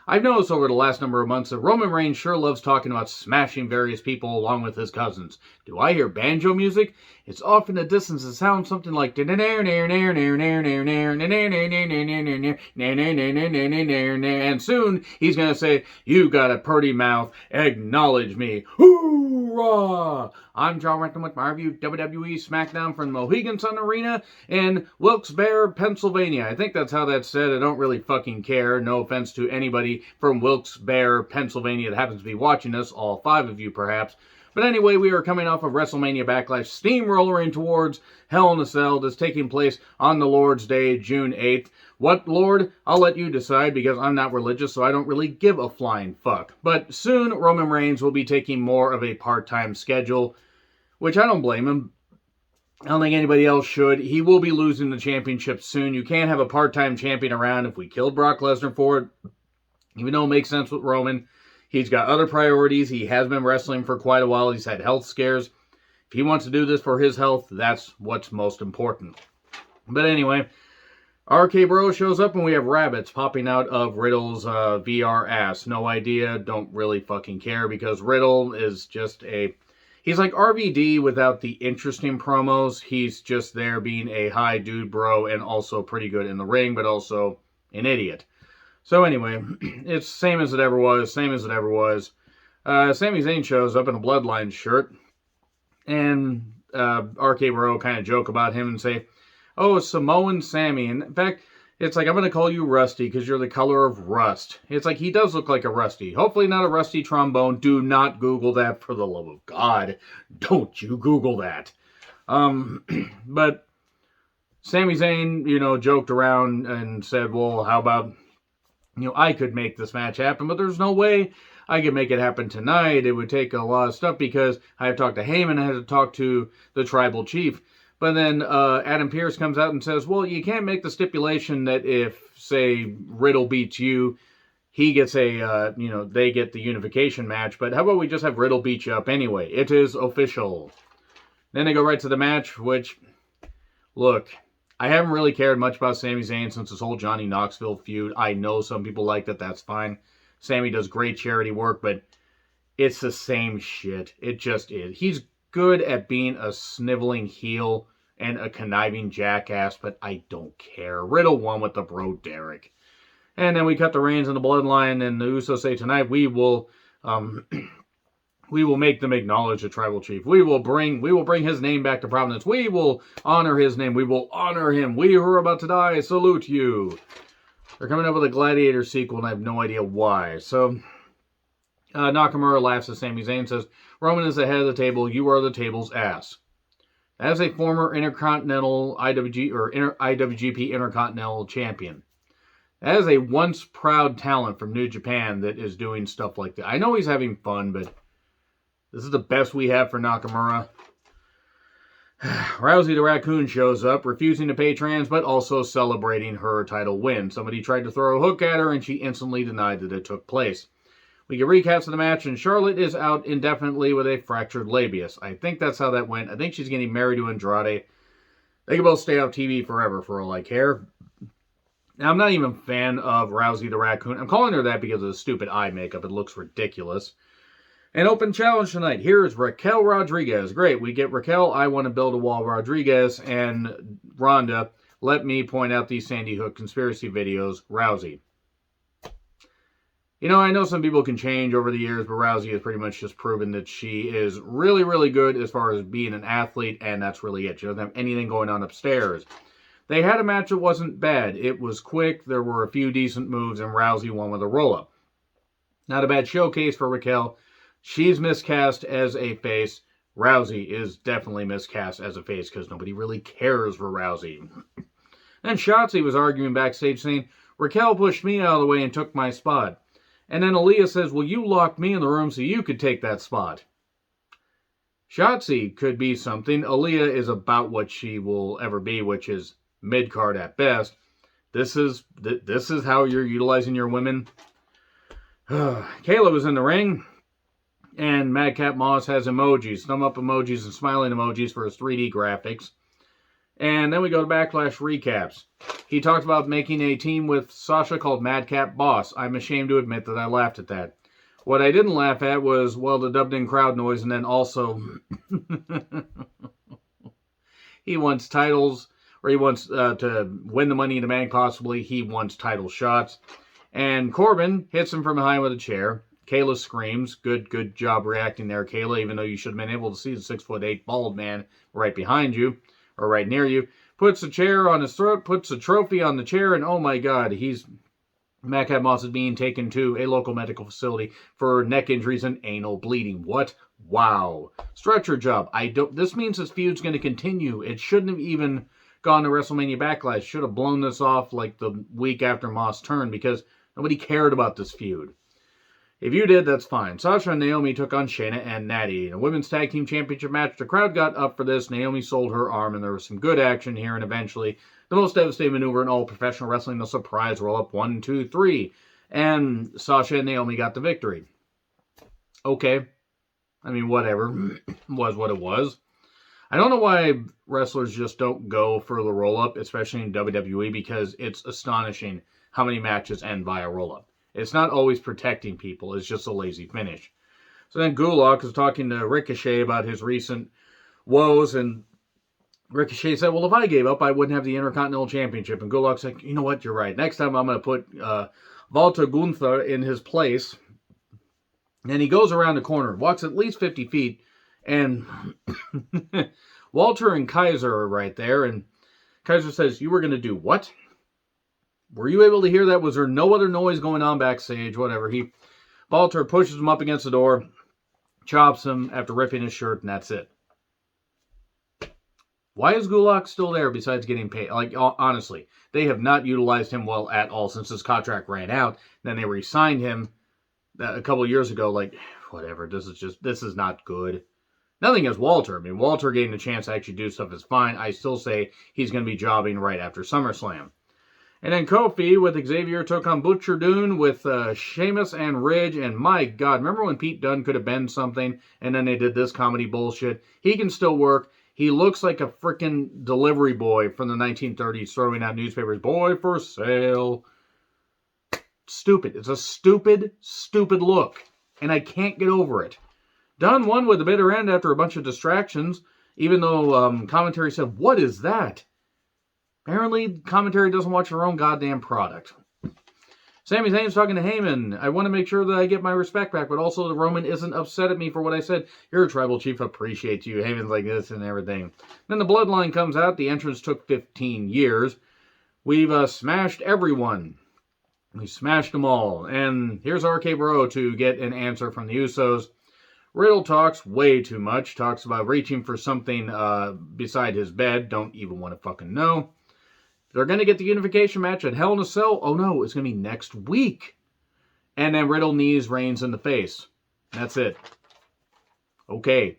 I've noticed over the last number of months that Roman Reigns sure loves talking about smashing various people along with his cousins. Do I hear banjo music? It's off in the distance. It sounds something like... And soon he's going to say, "You got a pretty mouth. Acknowledge me. Hoorah!" I'm John Renton with my review WWE Smackdown from the Mohegan Sun Arena in Wilkes-Barre, Pennsylvania. I think that's how that's said. I don't really fucking care. No offense to anybody from Wilkes-Barre, Pennsylvania that happens to be watching this, all 5 of you perhaps. But anyway, we are coming off of WrestleMania Backlash, steamrolling towards Hell in a Cell that's taking place on the Lord's Day, June 8th. What Lord? I'll let you decide because I'm not religious, so I don't really give a flying fuck. But soon, Roman Reigns will be taking more of a part-time schedule, which I don't blame him. I don't think anybody else should. He will be losing the championship soon. You can't have a part-time champion around. If we killed Brock Lesnar for it, even though it makes sense with Roman, he's got other priorities. He has been wrestling for quite a while. He's had health scares. If he wants to do this for his health, that's what's most important. But anyway, RK Bro shows up and we have rabbits popping out of Riddle's VR ass. No idea. Don't really fucking care because Riddle is just a... He's like RVD without the interesting promos. He's just there being a high dude bro and also pretty good in the ring, but also an idiot. So anyway, it's same as it ever was, same as it ever was. Sami Zayn shows up in a Bloodline shirt, and RK Bro kind of joke about him and say, "Oh, Samoan Sami." And in fact, it's like, "I'm going to call you Rusty because you're the color of rust." It's like, he does look like a Rusty. Hopefully not a rusty trombone. Do not Google that, for the love of God. Don't you Google that. But Sami Zayn, joked around and said, "Well, how about... I could make this match happen, but there's no way I could make it happen tonight. It would take a lot of stuff because I have to talk to Heyman, I have to talk to the tribal chief." But then Adam Pearce comes out and says, "Well, you can't make the stipulation that if, say, Riddle beats you, he gets a, they get the unification match. But how about we just have Riddle beat you up anyway? It is official." Then they go right to the match, which, look... I haven't really cared much about Sami Zayn since this whole Johnny Knoxville feud. I know some people like that. That's fine. Sami does great charity work, but it's the same shit. It just is. He's good at being a sniveling heel and a conniving jackass, but I don't care. Riddle won with the bro Derek. And then we cut the reins in the Bloodline, and the Usos say tonight we will make them acknowledge the tribal chief. We will bring his name back to prominence. We will honor his name. We will honor him. We who are about to die salute you. They're coming up with a Gladiator sequel, and I have no idea why. So, Nakamura laughs at Sami Zayn and says, "Roman is the head of the table. You are the table's ass." As a former Intercontinental IWGP Intercontinental Champion. As a once proud talent from New Japan that is doing stuff like that. I know he's having fun, but... this is the best we have for Nakamura. Rousey the Raccoon shows up, refusing to pay trans, but also celebrating her title win. Somebody tried to throw a hook at her, and she instantly denied that it took place. We get recaps of the match, and Charlotte is out indefinitely with a fractured labius. I think that's how that went. I think she's getting married to Andrade. They can both stay off TV forever for all I care. Now, I'm not even a fan of Rousey the Raccoon. I'm calling her that because of the stupid eye makeup. It looks ridiculous. An open challenge tonight. Here's Raquel Rodriguez. Great, we get Raquel, I Want to Build a Wall Rodriguez, and Ronda, Let Me Point Out These Sandy Hook Conspiracy Videos, Rousey. I know some people can change over the years, but Rousey has pretty much just proven that she is really, really good as far as being an athlete, and that's really it. She doesn't have anything going on upstairs. They had a match that wasn't bad. It was quick, there were a few decent moves, and Rousey won with a roll-up. Not a bad showcase for Raquel. She's miscast as a face. Rousey is definitely miscast as a face because nobody really cares for Rousey. Then Shotzi was arguing backstage saying, "Raquel pushed me out of the way and took my spot." And then Aaliyah says, "Well, you locked me in the room so you could take that spot." Shotzi could be something. Aaliyah is about what she will ever be, which is mid-card at best. This is how you're utilizing your women. Kayla was in the ring. And Madcap Moss has emojis, thumb up emojis and smiling emojis for his 3D graphics. And then we go to Backlash recaps. He talked about making a team with Sasha called Madcap Boss. I'm ashamed to admit that I laughed at that. What I didn't laugh at was, well, the dubbed-in crowd noise, and then also he wants titles, or he wants to win the Money in the Bank, possibly. He wants title shots. And Corbin hits him from behind with a chair. Kayla screams. Good job reacting there, Kayla, even though you should have been able to see the 6'8" bald man right behind you, or right near you. Puts a chair on his throat, puts a trophy on the chair, and oh my god, Madcap Moss is being taken to a local medical facility for neck injuries and anal bleeding. What? Wow. Stretcher job. This means this feud's going to continue. It shouldn't have even gone to WrestleMania Backlash. Should have blown this off like the week after Moss turned, because nobody cared about this feud. If you did, that's fine. Sasha and Naomi took on Shayna and Natty. In a women's tag team championship match, the crowd got up for this. Naomi sold her arm, and there was some good action here, and eventually, the most devastating maneuver in all professional wrestling, the surprise roll-up, 1, 2, 3. And Sasha and Naomi got the victory. Okay. I mean, whatever. Was what it was. I don't know why wrestlers just don't go for the roll-up, especially in WWE, because it's astonishing how many matches end by a roll-up. It's not always protecting people. It's just a lazy finish. So then Gulak is talking to Ricochet about his recent woes, and Ricochet said, well, if I gave up, I wouldn't have the Intercontinental Championship. And Gulak's like, you know what, you're right. Next time I'm going to put Walter Gunther in his place. And he goes around the corner, walks at least 50 feet, and Walter and Kaiser are right there, and Kaiser says, you were going to do what? Were you able to hear that? Was there no other noise going on backstage? Whatever. Walter pushes him up against the door, chops him after ripping his shirt, and that's it. Why is Gulak still there besides getting paid? Like, honestly, they have not utilized him well at all since his contract ran out. Then they re-signed him a couple years ago. Like, whatever. This is not good. Nothing against Walter. I mean, Walter getting the chance to actually do stuff is fine. I still say he's going to be jobbing right after SummerSlam. And then Kofi with Xavier took on Butcher Dune with Sheamus and Ridge. And my God, remember when Pete Dunne could have been something and then they did this comedy bullshit? He can still work. He looks like a freaking delivery boy from the 1930s throwing out newspapers. Boy for sale. Stupid. It's a stupid look. And I can't get over it. Dunne won with the bitter end after a bunch of distractions, even though commentary said, what is that? Apparently, commentary doesn't watch their own goddamn product. Sami Zayn's talking to Heyman. I want to make sure that I get my respect back, but also the Roman isn't upset at me for what I said. Your tribal chief appreciates you. Heyman's like this and everything. Then the bloodline comes out. The entrance took 15 years. We've smashed everyone. We smashed them all. And here's RK Bro to get an answer from the Usos. Riddle talks way too much. Talks about reaching for something beside his bed. Don't even want to fucking know. They're going to get the unification match at Hell in a Cell. Oh no, it's going to be next week. And then Riddle knees Reigns in the face. That's it. Okay.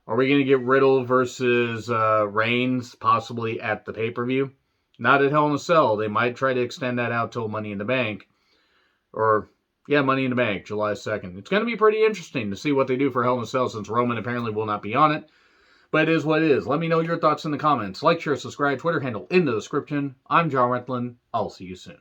Are we going to get Riddle versus Reigns possibly at the pay-per-view? Not at Hell in a Cell. They might try to extend that out till Money in the Bank. Or, yeah, Money in the Bank, July 2nd. It's going to be pretty interesting to see what they do for Hell in a Cell since Roman apparently will not be on it. But it is what it is. Let me know your thoughts in the comments. Like, share, subscribe, Twitter handle in the description. I'm John Rentlin. I'll see you soon.